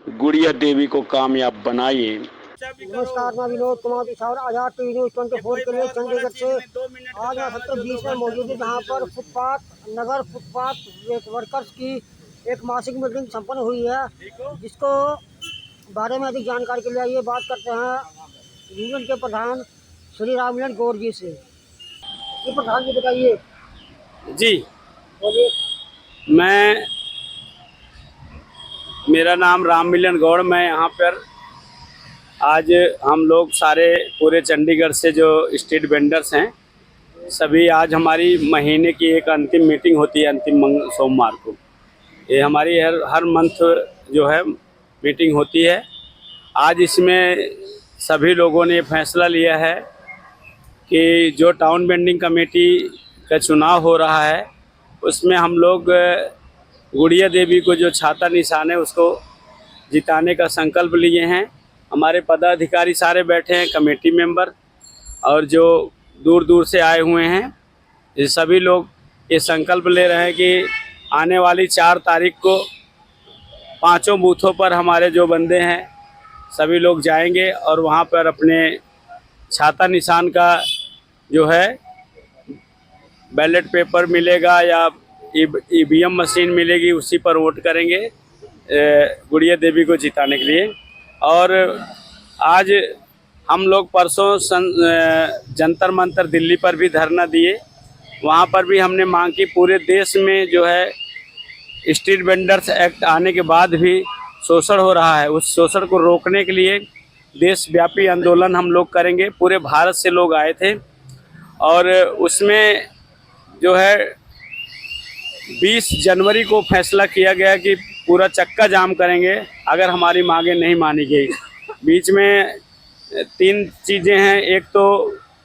गुड़िया देवी को कामयाब बनाइए। नमस्कार, मैं विनोद कुमार पिछावर आजाद टीवी न्यूज़ 24 के लिए चंडीगढ़ से। आज मैं सबके बीच में मौजूद हूँ जहाँ पर नगर फुटपाथ वर्कर्स की एक मासिक मीटिंग संपन्न हुई है, जिसको बारे में अधिक जानकारी के लिए आइए बात करते हैं यूनियन के प्रधान श्री राममिलन गौड़ जी से। ये प्रधान जी बताइए। जी, बोलिए। मेरा नाम राममिलन गौड़। मैं यहाँ पर आज हम लोग सारे पूरे चंडीगढ़ से जो स्ट्रीट वेंडर्स हैं सभी, आज हमारी महीने की एक अंतिम मीटिंग होती है अंतिम सोमवार को। ये हमारी हर मंथ जो है मीटिंग होती है। आज इसमें सभी लोगों ने फैसला लिया है कि जो टाउन वेंडिंग कमेटी का चुनाव हो रहा है उसमें हम लोग गुड़िया देवी को जो छाता निशान है उसको जिताने का संकल्प लिए हैं। हमारे पदाधिकारी सारे बैठे हैं, कमेटी मेंबर और जो दूर दूर से आए हुए हैं, ये सभी लोग ये संकल्प ले रहे हैं कि आने वाली 4 तारीख को 5 बूथों पर हमारे जो बंदे हैं सभी लोग जाएंगे और वहाँ पर अपने छाता निशान का जो है बैलेट पेपर मिलेगा या ईवीएम मशीन मिलेगी, उसी पर वोट करेंगे गुड़िया देवी को जिताने के लिए। और आज हम लोग परसों जंतर मंतर दिल्ली पर भी धरना दिए। वहाँ पर भी हमने मांग की पूरे देश में जो है स्ट्रीट वेंडर्स एक्ट आने के बाद भी शोषण हो रहा है, उस शोषण को रोकने के लिए देशव्यापी आंदोलन हम लोग करेंगे। पूरे भारत से लोग आए थे और उसमें जो है 20 जनवरी को फैसला किया गया कि पूरा चक्का जाम करेंगे अगर हमारी मांगें नहीं मानी गई। बीच में 3 चीज़ें हैं। एक तो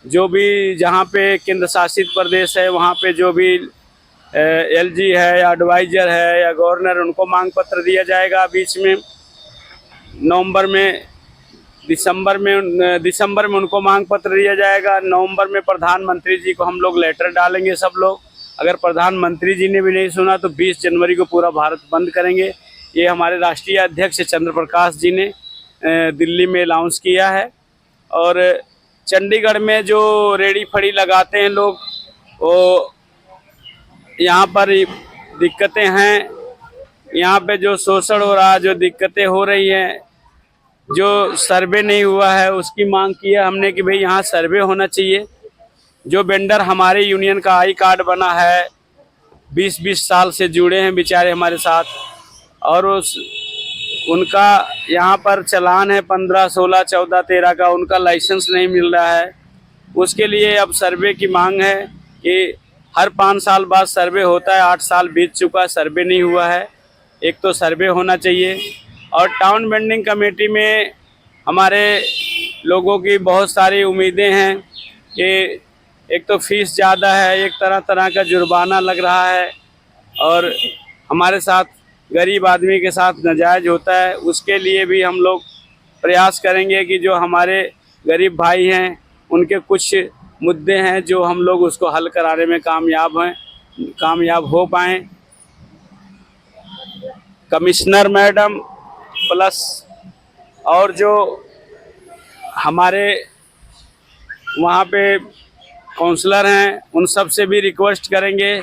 जो भी जहाँ पे केंद्र शासित प्रदेश है वहाँ पे जो भी एलजी है या एडवाइज़र है या गवर्नर, उनको मांग पत्र दिया जाएगा। बीच में दिसंबर में उनको मांग पत्र दिया जाएगा। नवंबर में प्रधानमंत्री जी को हम लोग लेटर डालेंगे सब लोग। अगर प्रधानमंत्री जी ने भी नहीं सुना तो 20 जनवरी को पूरा भारत बंद करेंगे। ये हमारे राष्ट्रीय अध्यक्ष चंद्र प्रकाश जी ने दिल्ली में अनाउंस किया है। और चंडीगढ़ में जो रेड़ी फड़ी लगाते हैं लोग, वो यहाँ पर दिक्कतें हैं। यहाँ पे जो शोषण हो रहा है, जो दिक्कतें हो रही हैं, जो सर्वे नहीं हुआ है उसकी मांग की है हमने कि भाई यहाँ सर्वे होना चाहिए। जो वेंडर हमारे यूनियन का आई कार्ड बना है, 20-20 साल से जुड़े हैं बेचारे हमारे साथ, और उनका यहाँ पर चालान है 15, 16, 14, 13 का, उनका लाइसेंस नहीं मिल रहा है। उसके लिए अब सर्वे की मांग है कि हर 5 साल बाद सर्वे होता है। 8 साल बीत चुका है, सर्वे नहीं हुआ है। एक तो सर्वे होना चाहिए। और टाउन वेंडिंग कमेटी में हमारे लोगों की बहुत सारी उम्मीदें हैं कि एक तो फीस ज़्यादा है, एक तरह तरह का जुर्माना लग रहा है और हमारे साथ गरीब आदमी के साथ नाजायज़ होता है। उसके लिए भी हम लोग प्रयास करेंगे कि जो हमारे गरीब भाई हैं उनके कुछ मुद्दे हैं जो हम लोग उसको हल कराने में कामयाब हो पाएँ। कमिश्नर मैडम प्लस और जो हमारे वहाँ पे काउंसलर हैं उन सब से भी रिक्वेस्ट करेंगे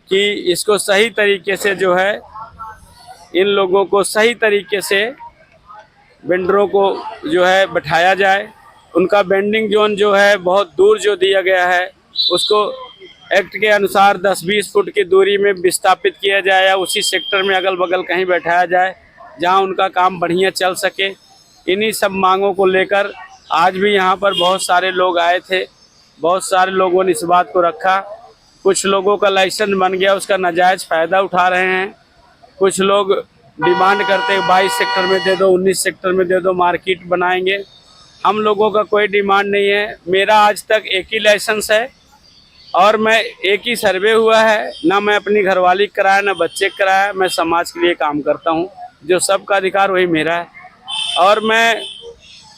कि इसको सही तरीके से जो है इन लोगों को सही तरीके से वेंडरों को जो है बैठाया जाए। उनका वेंडिंग जोन जो है बहुत दूर जो दिया गया है उसको एक्ट के अनुसार 10-20 फुट की दूरी में विस्थापित किया जाए या उसी सेक्टर में अगल बगल कहीं बैठाया जाए जहां उनका काम बढ़िया चल सके। इन्हीं सब मांगों को लेकर आज भी यहां पर बहुत सारे लोग आए थे। बहुत सारे लोगों ने इस बात को रखा। कुछ लोगों का लाइसेंस बन गया, उसका नाजायज़ फ़ायदा उठा रहे हैं। कुछ लोग डिमांड करते हैं 22 सेक्टर में दे दो, 19 सेक्टर में दे दो, मार्केट बनाएंगे। हम लोगों का कोई डिमांड नहीं है। मेरा आज तक एक ही लाइसेंस है और मैं एक ही सर्वे हुआ है, ना मैं अपनी घरवाली कराया ना बच्चे कराया। मैं समाज के लिए काम करता हूँ, जो सबका अधिकार वही मेरा है। और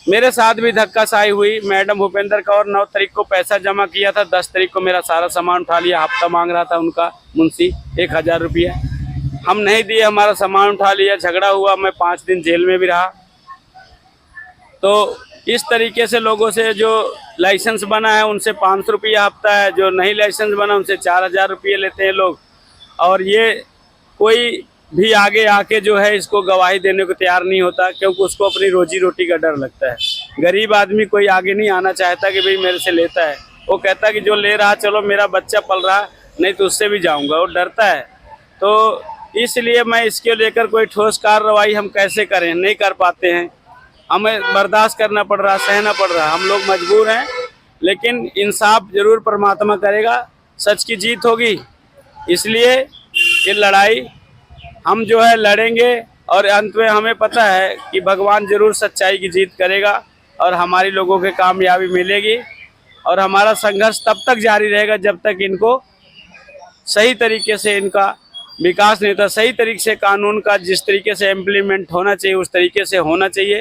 मेरे साथ भी धक्काशाही हुई। मैडम भूपेंद्र कौर 9 तारीख को पैसा जमा किया था, 10 तारीख को मेरा सारा सामान उठा लिया। हफ्ता मांग रहा था उनका मुंशी 1000 रुपया। हम नहीं दिए, हमारा सामान उठा लिया, झगड़ा हुआ, मैं 5 दिन जेल में भी रहा। तो इस तरीके से लोगों से जो लाइसेंस बना है उनसे 500 रुपया हफ्ता है, जो नहीं लाइसेंस बना उनसे 4000 रुपये लेते हैं लोग। और ये कोई भी आगे आके जो है इसको गवाही देने को तैयार नहीं होता, क्योंकि उसको अपनी रोजी रोटी का डर लगता है। गरीब आदमी कोई आगे नहीं आना चाहता कि भाई मेरे से लेता है, वो कहता है कि जो ले रहा चलो मेरा बच्चा पल रहा, नहीं तो उससे भी जाऊंगा, वो डरता है। तो इसलिए मैं इसके लेकर कोई ठोस कार्रवाई हम कैसे करें, नहीं कर पाते हैं। हमें बर्दाश्त करना पड़ रहा, सहना पड़ रहा, हम लोग मजबूर हैं। लेकिन इंसाफ जरूर परमात्मा करेगा, सच की जीत होगी। इसलिए ये लड़ाई हम जो है लड़ेंगे और अंत में हमें पता है कि भगवान जरूर सच्चाई की जीत करेगा और हमारी लोगों के कामयाबी मिलेगी। और हमारा संघर्ष तब तक जारी रहेगा जब तक इनको सही तरीके से इनका विकास नहीं होता, सही तरीके से कानून का जिस तरीके से इम्प्लीमेंट होना चाहिए उस तरीके से होना चाहिए।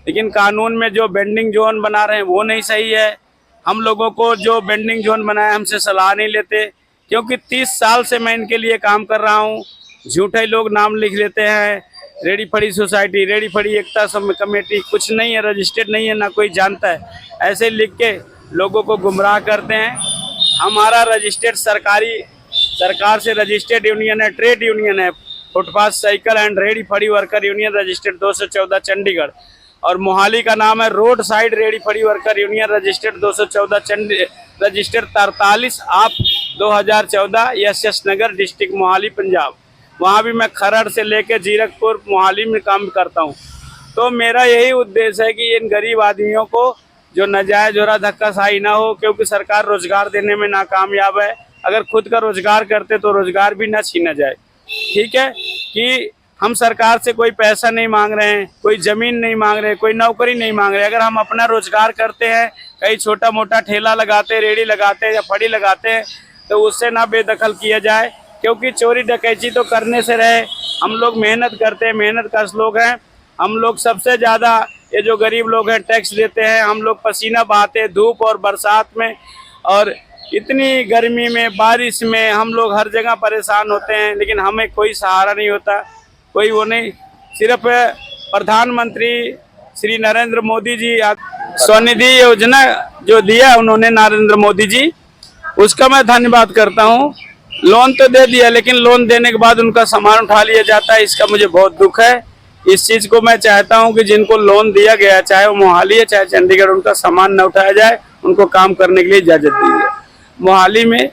लेकिन कानून में जो बेंडिंग जोन बना रहे हैं वो नहीं सही है। हम लोगों को जो बेंडिंग जोन बनाया हमसे सलाह नहीं लेते, क्योंकि 30 साल से मैं इनके लिए काम कर रहा हूँ। झूठे लोग नाम लिख लेते हैं, रेडी फड़ी सोसाइटी, रेडी फड़ी एकता कमेटी, कुछ नहीं है, रजिस्टर्ड नहीं है, ना कोई जानता है, ऐसे लिख के लोगों को गुमराह करते हैं। हमारा रजिस्टर्ड सरकार से रजिस्टर्ड यूनियन है, ट्रेड यूनियन है, फुटपाथ साइकिल एंड रेडी फड़ी वर्कर यूनियन रजिस्टर्ड 214 चंडीगढ़। और मोहाली का नाम है रोड साइड रेडी फड़ी वर्कर यूनियन रजिस्टर्ड 214 रजिस्टर्ड 43 आप 2014 यश नगर डिस्ट्रिक्ट मोहाली पंजाब। वहाँ भी मैं खरड़ से लेकर जीरकपुर मोहाली में काम करता हूँ। तो मेरा यही उद्देश्य है कि इन गरीब आदमियों को जो नाजायज हो रहा धक्काशाही ना हो, क्योंकि सरकार रोजगार देने में नाकामयाब है। अगर खुद का रोजगार करते तो रोजगार भी ना छीना जाए। ठीक है कि हम सरकार से कोई पैसा नहीं मांग रहे हैं, कोई ज़मीन नहीं मांग रहे हैं, कोई नौकरी नहीं मांग रहे। अगर हम अपना रोजगार करते हैं, कहीं छोटा मोटा ठेला लगाते, रेड़ी लगाते या फड़ी लगाते हैं, तो उससे ना बेदखल किया जाए, क्योंकि चोरी डकैती तो करने से रहे। हम लोग मेहनत करते हैं, मेहनत कश लोग हैं। हम लोग सबसे ज़्यादा ये जो गरीब लोग हैं टैक्स देते हैं। हम लोग पसीना बहाते हैं धूप और बरसात में, और इतनी गर्मी में, बारिश में हम लोग हर जगह परेशान होते हैं, लेकिन हमें कोई सहारा नहीं होता, कोई वो नहीं। सिर्फ प्रधानमंत्री श्री नरेंद्र मोदी जी स्वनिधि योजना जो दिया उन्होंने नरेंद्र मोदी जी, उसका मैं धन्यवाद करता हूँ। लोन तो दे दिया, लेकिन लोन देने के बाद उनका सामान उठा लिया जाता है, इसका मुझे बहुत दुख है। इस चीज़ को मैं चाहता हूँ कि जिनको लोन दिया गया, चाहे वो मोहाली है चाहे चंडीगढ़, उनका सामान न उठाया जाए, उनको काम करने के लिए इजाज़त दी जाए। मोहाली में,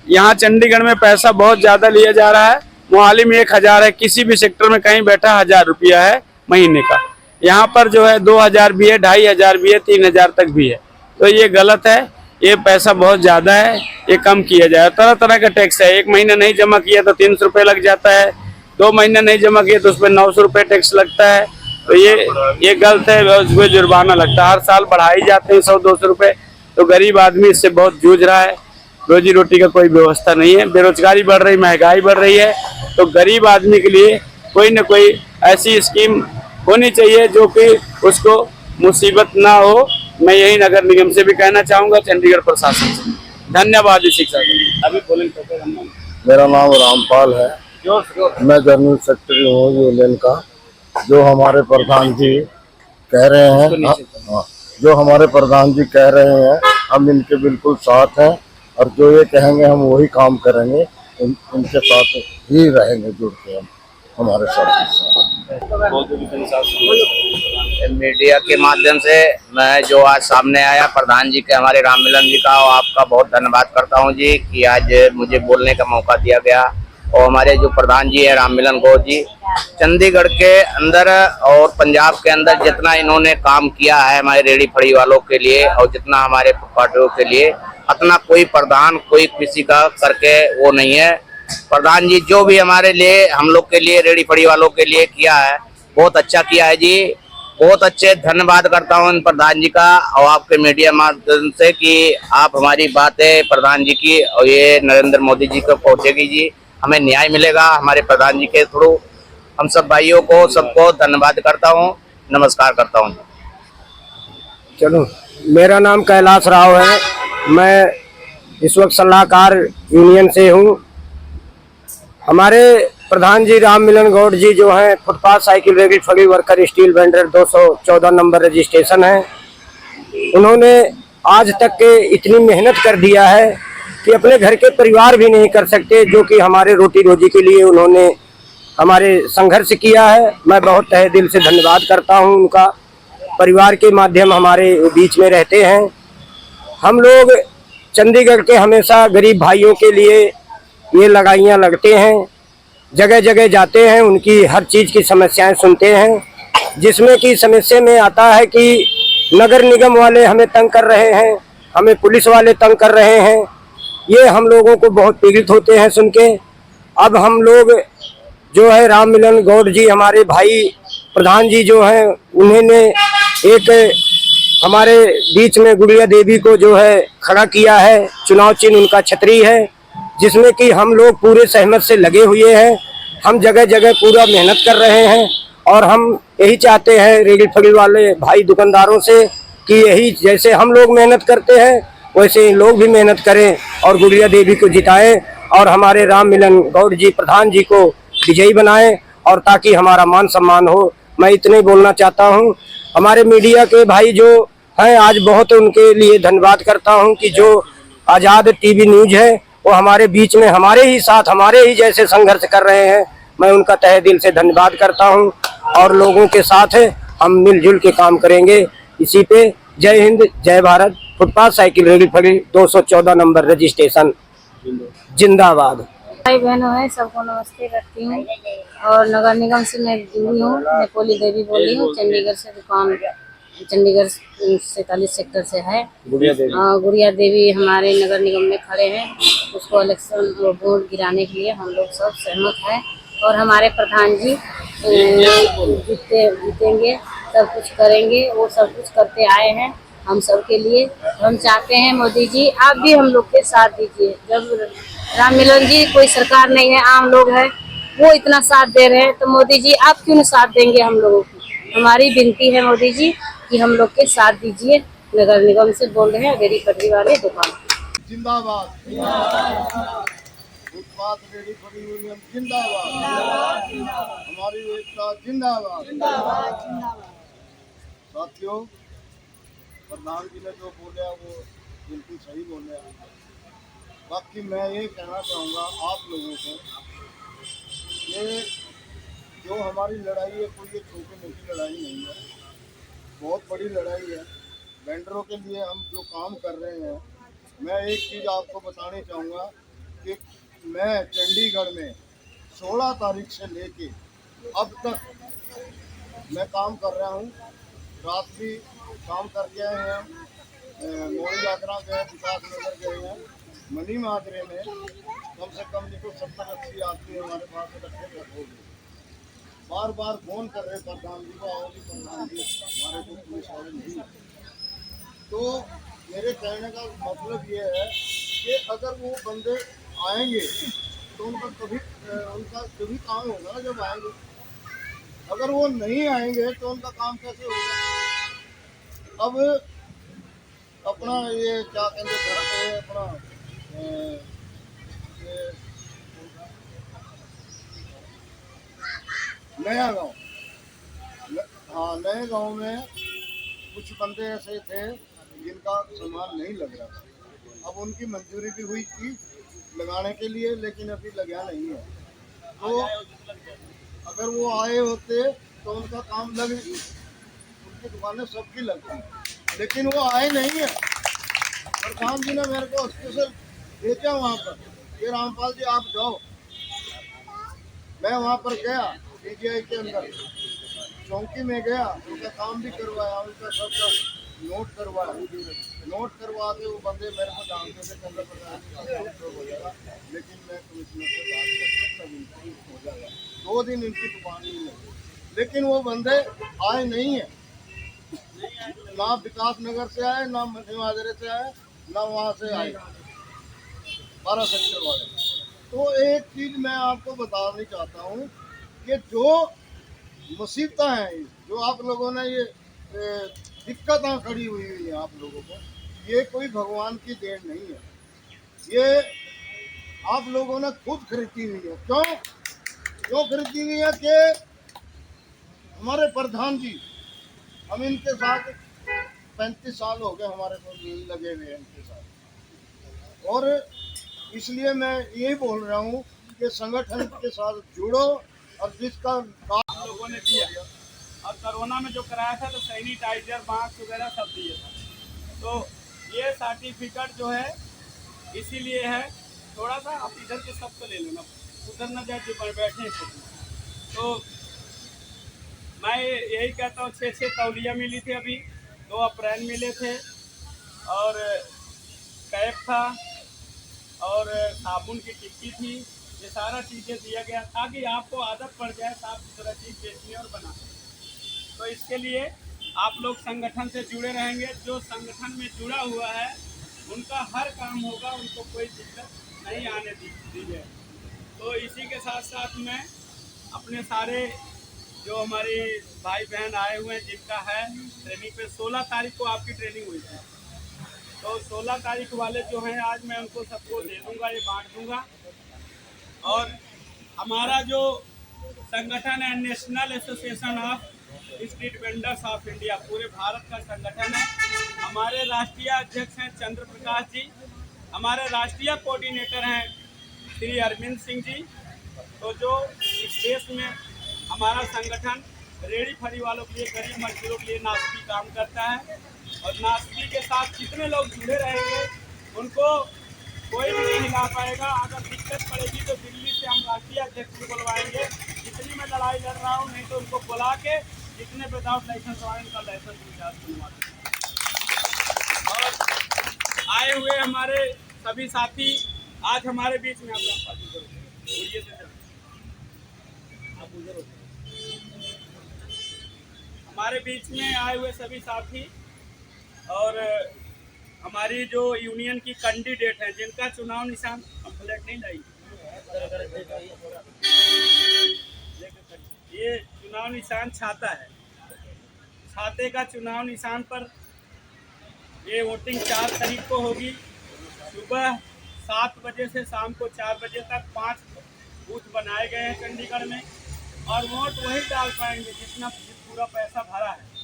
यहाँ चंडीगढ़ में पैसा बहुत ज़्यादा लिया जा रहा है। मोहाली में 1000 है, किसी भी सेक्टर में कहीं बैठा 1000 रुपया है महीने का। यहाँ पर जो है 2000 भी है, 2500 भी है, 3000 तक भी है। तो ये गलत है, ये पैसा बहुत ज़्यादा है, ये कम किया जाए। तरह तरह का टैक्स है, 1 महीना नहीं जमा किया तो 300 रुपये लग जाता है, 2 महीने नहीं जमा किया तो उस पर 900 रुपये टैक्स लगता है। तो ये गलत है, उसको जुर्माना लगता है। हर साल बढ़ाई जाते हैं 100-200 रुपये। तो गरीब आदमी इससे बहुत जूझ रहा है, रोजी रोटी का कोई व्यवस्था नहीं है, बेरोजगारी बढ़ रही, महंगाई बढ़ रही है। तो गरीब आदमी के लिए कोई न कोई ऐसी स्कीम होनी चाहिए जो कि उसको मुसीबत ना हो। मैं यही नगर निगम से भी कहना चाहूँगा, चंडीगढ़ प्रशासन से। धन्यवाद। शिक्षा अभी बोलेंगे। मेरा नाम रामपाल है, मैं जनरल सेक्रेटरी हूँ यूनियन का। जो हमारे प्रधान जी कह रहे हैं, जो हमारे प्रधान जी कह रहे हैं, हम इनके बिल्कुल साथ हैं, और जो ये कहेंगे हम वही काम करेंगे, इनके साथ ही रहेंगे जुड़ के। हम हमारे साथ मीडिया के माध्यम से मैं जो आज सामने आया प्रधान जी के, हमारे राम मिलन जी का, और आपका बहुत धन्यवाद करता हूं जी कि आज मुझे बोलने का मौका दिया गया। और हमारे जो प्रधान जी है राम मिलन गौड़ जी, चंडीगढ़ के अंदर और पंजाब के अंदर जितना इन्होंने काम किया है हमारे रेडी फड़ी वालों के लिए, और जितना हमारे फुटपाथियों के लिए, इतना कोई प्रधान कोई किसी का करके वो नहीं है। प्रधान जी जो भी हमारे लिए, हम लोग के लिए, रेडी फड़ी वालों के लिए किया है, बहुत अच्छा किया है जी। बहुत अच्छे धन्यवाद करता हूँ इन प्रधान जी का और आपके मीडिया माध्यम से कि आप हमारी बातें प्रधान जी की और ये नरेंद्र मोदी जी को पहुँचेगी जी, हमें न्याय मिलेगा हमारे प्रधान जी के थ्रू। हम सब भाइयों को सबको धन्यवाद करता हूँ, नमस्कार करता हूँ। चलो, मेरा नाम कैलाश राव है, मैं इस वक्त सलाहकार यूनियन से हूँ। हमारे प्रधान जी राम मिलन गौड़ जी जो हैं फुटपाथ साइकिल रेगड़ी फड़ी worker steel vendor 214 number registration है। उन्होंने आज तक के इतनी मेहनत कर दिया है कि अपने घर के परिवार भी नहीं कर सकते, जो कि हमारे रोटी रोजी के लिए उन्होंने हमारे संघर्ष किया है। मैं बहुत तहे दिल से धन्यवाद करता हूं उनका। परिवार के माध्यम हमारे बीच में रहते हैं। हम लोग चंडीगढ़ के हमेशा गरीब भाइयों के लिए ये लगाइयाँ लगते हैं, जगह जगह जाते हैं, उनकी हर चीज़ की समस्याएं सुनते हैं, जिसमें कि समस्या में आता है कि नगर निगम वाले हमें तंग कर रहे हैं, हमें पुलिस वाले तंग कर रहे हैं। ये हम लोगों को बहुत पीड़ित होते हैं सुन के। अब हम लोग जो है राम मिलन गौड़ जी हमारे भाई प्रधान जी जो हैं, उन्होंने एक हमारे बीच में गुड़िया देवी को जो है खड़ा किया है। चुनाव चिन्ह उनका छतरी है, जिसमें कि हम लोग पूरे सहमत से लगे हुए हैं। हम जगह जगह पूरा मेहनत कर रहे हैं और हम यही चाहते हैं रेगड़ी फड़ी वाले भाई दुकानदारों से कि यही जैसे हम लोग मेहनत करते हैं वैसे लोग भी मेहनत करें और गुड़िया देवी को जिताएं और हमारे राम मिलन गौड़ जी प्रधान जी को विजयी बनाएं, और ताकि हमारा मान सम्मान हो। मैं इतने बोलना चाहता हूं। हमारे मीडिया के भाई जो हैं, आज बहुत उनके लिए धन्यवाद करता हूं कि जो आज़ाद टीवी न्यूज है वो हमारे बीच में हमारे ही साथ हमारे ही जैसे संघर्ष कर रहे हैं। मैं उनका तहे दिल से धन्यवाद करता हूं और लोगों के साथ हम मिलजुल के काम करेंगे। इसी पे जय हिंद जय भारत। फुटपाथ साइकिल रेगड़ी फड़ी 214 नंबर रजिस्ट्रेशन जिंदाबाद। भाई बहनों है, सबको नमस्ते करती हूँ। और नगर निगम से मैं जुड़ी हूँ, नेपोली देवी बोली हूँ। चंडीगढ़ से दुकान, चंडीगढ़ 47 सेक्टर से है। गुड़िया देवी हमारे नगर निगम में खड़े हैं। उसको इलेक्शन वोट गिराने के लिए हम लोग सब सहमत हैं और हमारे प्रधान जी जीतेंगे, सब कुछ करेंगे। वो सब कुछ करते आए हैं हम सब के लिए। हम चाहते हैं मोदी जी आप भी हम लोग के साथ दीजिए। जब राम मिलन जी कोई सरकार नहीं है, आम लोग हैं, वो इतना साथ दे रहे हैं, तो मोदी जी आप क्यों नहीं साथ देंगे हम लोगों को। हमारी विनती है मोदी जी कि हम लोग के साथ दीजिए। नगर निगम से बोल रहे हैं, रेडी पटरी वाले दुकान जिंदाबाद। फुटपाथ रेगड़ी फड़ी यूनियन जिंदाबाद। हमारी एकता जिंदाबाद। साथियों, प्रधान जी ने जो बोला वो बिल्कुल सही बोले। बाकी मैं ये कहना चाहूँगा आप लोगों को, ये जो हमारी लड़ाई है कोई ये छोटी मोटी लड़ाई नहीं है, बहुत बड़ी लड़ाई है। वेंडरों के लिए हम जो काम कर रहे हैं, मैं एक चीज़ आपको बतानी चाहूँगा कि मैं चंडीगढ़ में 16 तारीख से लेके अब तक मैं काम कर रहा हूँ। रात भी काम करके आए हैं, मोड़ी यात्रा गए, विकास नगर गए हैं, मनी माजरे में कम से कम नहीं तो 70-80 आदमी हमारे पास इकट्ठे हो गए। बार बार फोन कर रहे प्रधान जी को, आओगे प्रधान जी, हमारे को पुलिस वाले नहीं। तो मेरे कहने का मतलब ये है कि अगर वो बंदे आएंगे तो उनका कभी काम होगा ना जब आएंगे। अगर वो नहीं आएंगे तो उनका काम कैसे होगा। अब अपना ये क्या कहते हैं, अपना नया गांव, हाँ नए गांव में कुछ बंदे ऐसे थे जिनका सामान नहीं लग रहा था। अब उनकी मंजूरी भी हुई थी लगाने के लिए, लेकिन अभी लगा नहीं है। तो अगर वो आए होते तो उनका काम लग, उनकी दुकानें सबकी लगती, लेकिन वो आए नहीं है। प्रधान जी ने मेरे को स्पेशल भेजा वहाँ पर कि रामपाल जी आप जाओ। मैं वहाँ पर गया, पीजीआई के अंदर चौकी में गया, उनका काम भी करवाया, उनका सबका नोट करवाया। नोट करवा के वो बंदे मेरे को जानते थे, चंद्र प्रधान हो जाएगा, लेकिन मैं कमिश्नर से बात करके तब इनकी हो जाएगा। 2 दिन इनकी दुकान नहीं लगी, लेकिन वो बंदे आए नहीं है। ना विकास नगर से आए, ना मनी माजरे से आए, ना वहाँ से आए 12 सेक्टर वाले। तो एक चीज़ मैं आपको बताना चाहता हूँ कि जो मुसीबतें हैं, जो आप लोगों ने ये दिक्कतें खड़ी हुई है आप लोगों को, ये कोई भगवान की देन नहीं है। ये आप लोगों ने खुद खरीदी हुई है। क्यों? क्यों खरीदी हुई है कि हमारे प्रधान जी, हम इनके साथ 35 साल हो गए हमारे को लगे हुए हैं इनके साथ, और इसलिए मैं यही बोल रहा हूँ कि संगठन के साथ जुड़ो और जिसका हम लोगों ने दिया। और कोरोना में जो कराया था तो सैनिटाइजर, मास्क वगैरह सब दिए था। तो ये सर्टिफिकेट जो है इसीलिए है, थोड़ा सा आप इधर के सबको ले लेना, उधर न जाए जो बैठे हैं। तो मैं यही कहता हूँ, 6 तौलिया मिली थी अभी, 2 अप्रैल मिले थे, और कैप था, और साबुन की टिक्की थी। ये सारा चीज़ें दिया गया ताकि आपको आदत पड़ जाए साफ सुथरा चीज़ बेचने और बनाने। तो इसके लिए आप लोग संगठन से जुड़े रहेंगे। जो संगठन में जुड़ा हुआ है उनका हर काम होगा, उनको कोई दिक्कत नहीं आने दी जाए। तो इसी के साथ साथ मैं अपने सारे जो हमारे भाई बहन आए हुए हैं जिनका है ट्रेनिंग पे, 16 तारीख को आपकी ट्रेनिंग हुई थी, तो 16 तारीख वाले जो हैं आज मैं उनको सबको दे दूँगा, ये बांट दूँगा। और हमारा जो संगठन है national association of street vendors of India, पूरे भारत का संगठन है। हमारे राष्ट्रीय अध्यक्ष हैं चंद्र प्रकाश जी, हमारे राष्ट्रीय कोऑर्डिनेटर हैं श्री अरविंद सिंह जी। तो जो इस देश में हमारा संगठन रेहड़ी फड़ी वालों के लिए, गरीब मजदूरों के लिए नाश्ती काम करता है, और नाश्ती के साथ जितने लोग जुड़े रहेंगे उनको कोई भी नहीं हिला पाएगा। अगर दिक्कत पड़ेगी तो दिल्ली से हम राष्ट्रीय अध्यक्ष को बुलवाएंगे। जितनी मैं लड़ाई लड़ रहा हूँ, नहीं तो उनको बुला के जितने विदाउट लाइसेंस वाले उनका लाइसेंस बनवा देंगे। और आए हुए हमारे सभी साथी आज हमारे बीच में, हमारे बीच में आए हुए सभी साथी और हमारी जो यूनियन की कैंडिडेट हैं जिनका चुनाव निशान कंप्लीट नहीं लाई, ये चुनाव निशान छाता है। छाते का चुनाव निशान पर ये वोटिंग 4 तारीख को होगी। सुबह 7 बजे से शाम को 4 बजे तक 5 बूथ बनाए गए हैं चंडीगढ़ में, और वोट वही डाल पाएंगे जितना पूरा पैसा भरा है।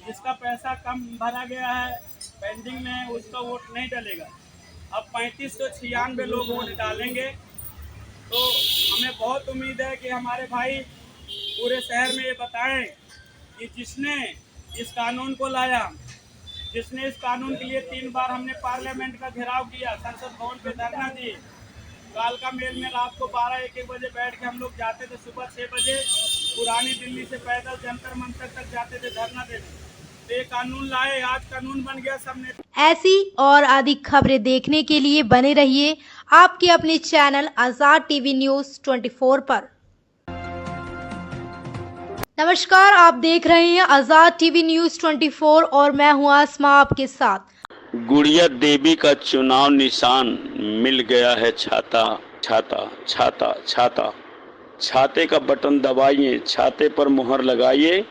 जिसका पैसा कम भरा गया है, पेंडिंग में है, उसका वोट नहीं डलेगा। अब 3596 लोग वोट डालेंगे। तो हमें बहुत उम्मीद है कि हमारे भाई पूरे शहर में ये बताएं कि जिसने इस कानून को लाया, जिसने इस कानून के लिए 3 बार हमने पार्लियामेंट का घेराव किया, संसद भवन पे धरना दिए, कालका मेल में रात को 12-1 बजे बैठ के हम लोग जाते थे, सुबह 6 बजे पुरानी दिल्ली से पैदल जंतर मंतर तक जाते थे धरना देने। तो ये कानून लाए, आज कानून बन गया सबने। ऐसी और अधिक खबरें देखने के लिए बने रहिए आपके अपने चैनल आजाद टीवी न्यूज 24 पर। नमस्कार, आप देख रहे हैं आजाद टीवी न्यूज 24 और मैं हूं आसमा आपके साथ। गुड़िया देवी का चुनाव निशान मिल गया है छाता, छाता, छाता, छाता। छाते का बटन दबाइए, छाते पर मुहर लगाइए,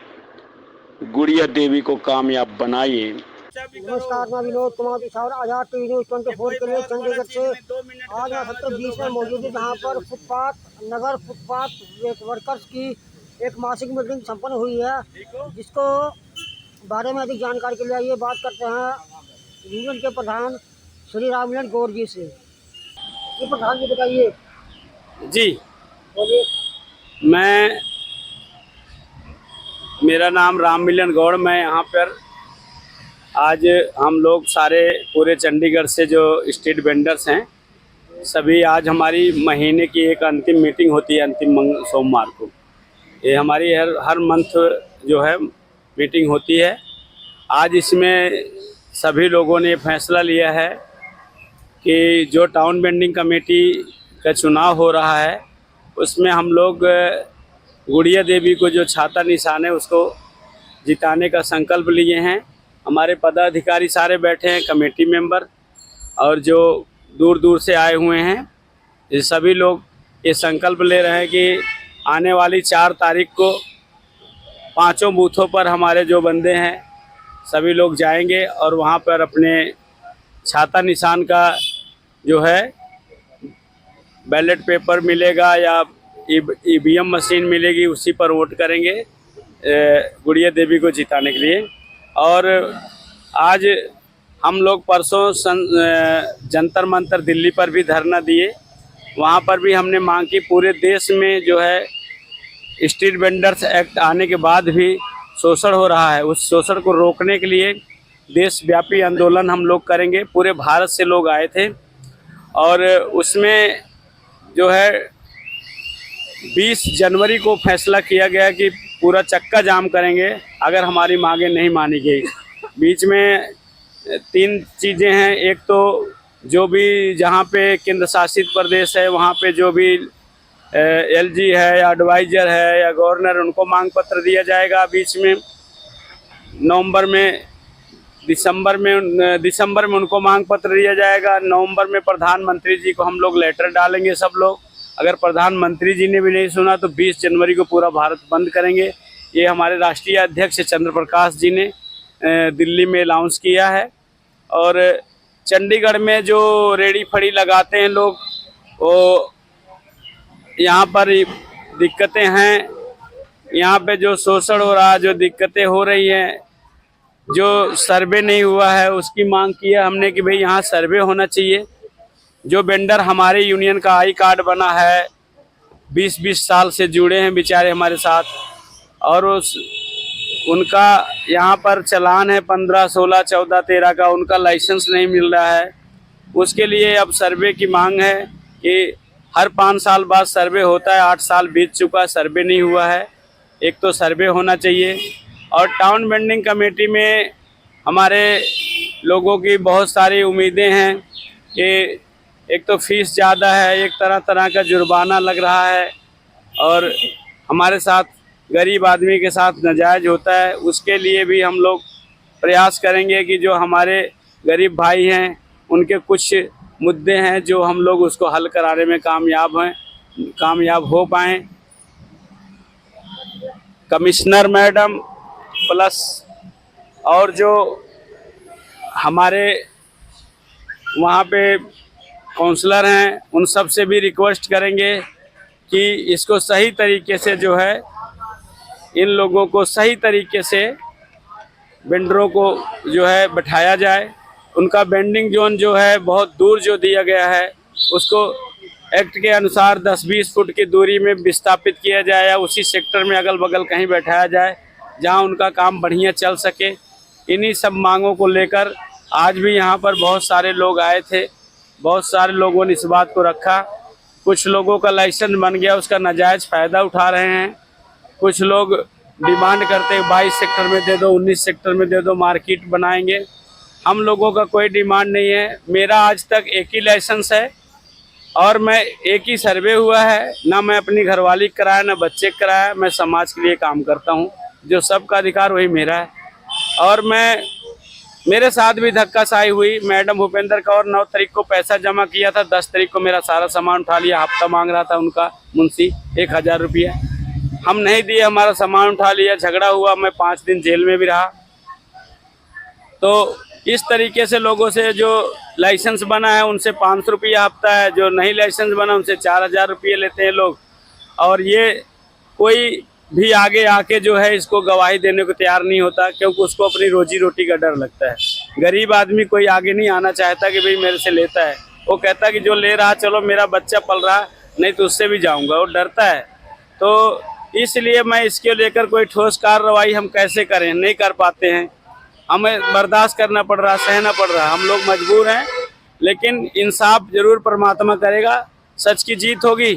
गुड़िया देवी को कामयाब बनाइए। नमस्कार, मैं विनोद कुमार पिछावर आजाद टीवी न्यूज 24 के लिए चंडीगढ़ से आज मैं सेक्टर 20 में मौजूद हूँ, जहाँ पर नगर फुटपाथ वर्कर्स की एक मासिक मीटिंग संपन्न हुई है, जिसको बारे में अधिक जानकारी के लिए आइए बात करते हैं यूनियन के प्रधान श्री राममिलन गौड़ जी से। ये प्रधान जी बताइए। जी बोलिए। मेरा नाम राममिलन गौड़, मैं यहाँ पर आज हम लोग सारे पूरे चंडीगढ़ से जो स्ट्रीट वेंडर्स हैं सभी, आज हमारी महीने की एक अंतिम मीटिंग होती है, अंतिम सोमवार को। ये हमारी हर मंथ जो है मीटिंग होती है। आज इसमें सभी लोगों ने फैसला लिया है कि जो टाउन वेंडिंग कमेटी का चुनाव हो रहा है उसमें हम लोग गुड़िया देवी को जो छाता निशान है उसको जिताने का संकल्प लिए हैं। हमारे पदाधिकारी सारे बैठे हैं, कमेटी मेंबर और जो दूर दूर से आए हुए हैं, ये सभी लोग ये संकल्प ले रहे हैं कि आने वाली 4 तारीख को 5 बूथों पर हमारे जो बंदे हैं सभी लोग जाएंगे और वहाँ पर अपने छाता निशान का जो है बैलेट पेपर मिलेगा या ईवीएम मशीन मिलेगी, उसी पर वोट करेंगे गुड़िया देवी को जिताने के लिए। और आज हम लोग परसों जंतर मंतर दिल्ली पर भी धरना दिए। वहाँ पर भी हमने मांग की, पूरे देश में जो है स्ट्रीट वेंडर्स एक्ट आने के बाद भी शोषण हो रहा है, उस शोषण को रोकने के लिए देशव्यापी आंदोलन हम लोग करेंगे। पूरे भारत से लोग आए थे और उसमें जो है 20 जनवरी को फैसला किया गया कि पूरा चक्का जाम करेंगे अगर हमारी मांगें नहीं मानी गई। बीच में 3 चीज़ें हैं, एक तो जो भी जहाँ पे केंद्र शासित प्रदेश है वहाँ पे जो भी एलजी है या एडवाइज़र है या गवर्नर, उनको मांग पत्र दिया जाएगा। बीच में दिसंबर में उनको मांग पत्र दिया जाएगा। नवंबर में प्रधानमंत्री जी को हम लोग लेटर डालेंगे सब लोग। अगर प्रधानमंत्री जी ने भी नहीं सुना तो 20 जनवरी को पूरा भारत बंद करेंगे। ये हमारे राष्ट्रीय अध्यक्ष चंद्र प्रकाश जी ने दिल्ली में अनाउंस किया है। और चंडीगढ़ में जो रेड़ी फड़ी लगाते हैं लोग, वो यहाँ पर दिक्कतें हैं, यहाँ पे जो शोषण हो रहा है, जो दिक्कतें हो रही हैं, जो सर्वे नहीं हुआ है उसकी मांग की है हमने कि भाई यहाँ सर्वे होना चाहिए। जो वेंडर हमारे यूनियन का आई कार्ड बना है, 20-20 साल से जुड़े हैं बेचारे हमारे साथ, और उनका यहाँ पर चालान है 15, 16, 14, 13 का, उनका लाइसेंस नहीं मिल रहा है। उसके लिए अब सर्वे की मांग है कि हर 5 साल बाद सर्वे होता है। 8 साल बीत चुका, सर्वे नहीं हुआ है। एक तो सर्वे होना चाहिए। और टाउन वेंडिंग कमेटी में हमारे लोगों की बहुत सारी उम्मीदें हैं कि एक तो फीस ज़्यादा है, एक तरह तरह का जुर्माना लग रहा है, और हमारे साथ गरीब आदमी के साथ नाजायज़ होता है। उसके लिए भी हम लोग प्रयास करेंगे कि जो हमारे गरीब भाई हैं उनके कुछ मुद्दे हैं जो हम लोग उसको हल कराने में कामयाब हो पाएँ। कमिश्नर मैडम प्लस और जो हमारे वहाँ पे काउंसलर हैं उन सब से भी रिक्वेस्ट करेंगे कि इसको सही तरीके से जो है, इन लोगों को सही तरीके से वेंडरों को जो है बैठाया जाए। उनका वेंडिंग जोन जो है बहुत दूर जो दिया गया है उसको एक्ट के अनुसार 10-20 फुट की दूरी में विस्थापित किया जाए या उसी सेक्टर में अगल बगल कहीं बैठाया जाए जहां उनका काम बढ़िया चल सके। इन्हीं सब मांगों को लेकर आज भी यहां पर बहुत सारे लोग आए थे। बहुत सारे लोगों ने इस बात को रखा। कुछ लोगों का लाइसेंस बन गया, उसका नाजायज़ फ़ायदा उठा रहे हैं। कुछ लोग डिमांड करते हैं 22 सेक्टर में दे दो, 19 सेक्टर में दे दो, मार्केट बनाएंगे। हम लोगों का कोई डिमांड नहीं है। मेरा आज तक एक ही लाइसेंस है और मैं एक ही सर्वे हुआ है, ना मैं अपनी घरवाली कराया ना बच्चे कराया। मैं समाज के लिए काम करता हूँ, जो सबका अधिकार वही मेरा है। और मेरे साथ भी धक्काशाही हुई। मैडम भूपेंद्र कौर 9 तारीख को पैसा जमा किया था, 10 तारीख को मेरा सारा सामान उठा लिया। हफ्ता मांग रहा था उनका मुंशी 1000 रुपया, हम नहीं दिए, हमारा सामान उठा लिया, झगड़ा हुआ, मैं 5 दिन जेल में भी रहा। तो इस तरीके से लोगों से जो लाइसेंस बना है उनसे 500 रुपया हफ्ता है, जो नहीं लाइसेंस बना उनसे 4000 रुपये लेते हैं लोग। और ये कोई भी आगे आके जो है इसको गवाही देने को तैयार नहीं होता, क्योंकि उसको अपनी रोजी रोटी का डर लगता है। गरीब आदमी कोई आगे नहीं आना चाहता कि भाई मेरे से लेता है। वो कहता है कि जो ले रहा चलो मेरा बच्चा पल रहा, नहीं तो उससे भी जाऊंगा, वो डरता है। तो इसलिए मैं इसके लेकर कोई ठोस कार्रवाई हम कैसे करें, नहीं कर पाते हैं। हमें बर्दाश्त करना पड़ रहा, सहना पड़ रहा, हम लोग मजबूर हैं। लेकिन इंसाफ जरूर परमात्मा करेगा, सच की जीत होगी।